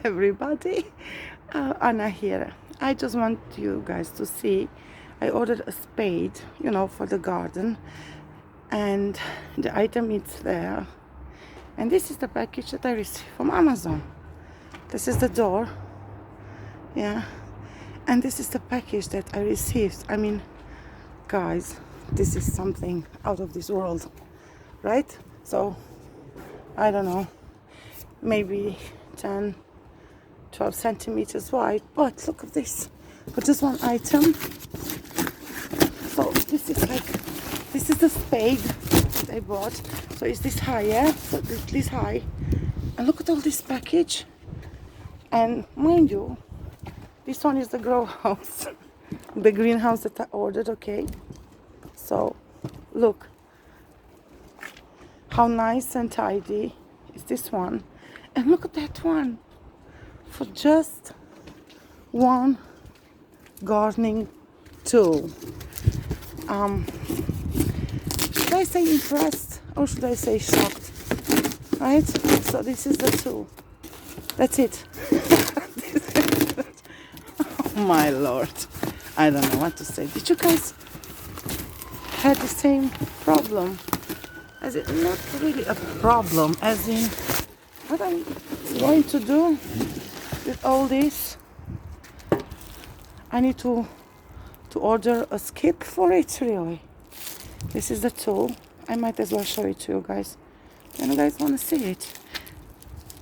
everybody. Anna here. I just want you guys to see. I ordered a spade, you know, for the garden, and the item is there. And this is the package that I received from Amazon. This is the door, yeah, and this is the package that I received. I mean, guys, this is something out of this world, right? So I don't know, maybe 10-12 centimeters wide, but look at this, for just one item. So this is the spade that I bought. So is this higher? So this high, and look at all this package. And mind you, this one is the grow house, the greenhouse that I ordered. Okay, so look how nice and tidy is this one, and look at that one, for just one gardening tool. Should I say impressed or should I say shocked? Right? So this is the tool. That's it. Oh my lord. I don't know what to say. Did you guys have the same problem? As it not really a problem, as in what I'm going to do with all this. I need to order a skip for it, really. This is the tool. I might as well show it to you guys. And you guys want to see it?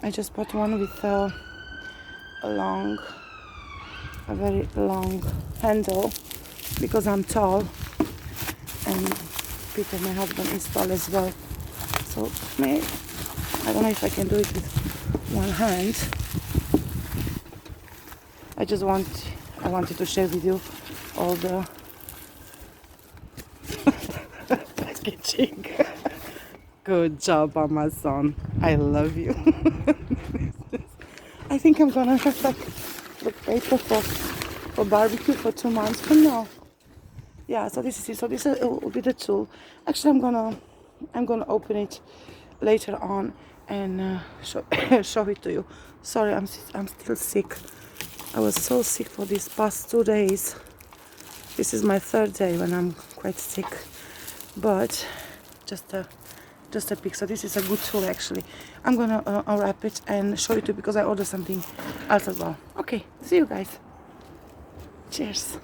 I just bought one with a very long handle because I'm tall, and Peter, my husband, is tall as well. So I don't know if I can do it with one hand. I wanted to share with you all the packaging. Good job, Amazon. I love you. I think I'm gonna have like the paper for barbecue for 2 months from now. Yeah, so this is it. So this will be the tool. Actually, I'm gonna open it later on and show it to you. Sorry, I'm still sick. I was so sick for these past 2 days. This is my 3rd day when I'm quite sick, but just a pic. So this is a good tool actually. I'm gonna unwrap it and show it to you because I ordered something else as well. Okay, see you guys. Cheers.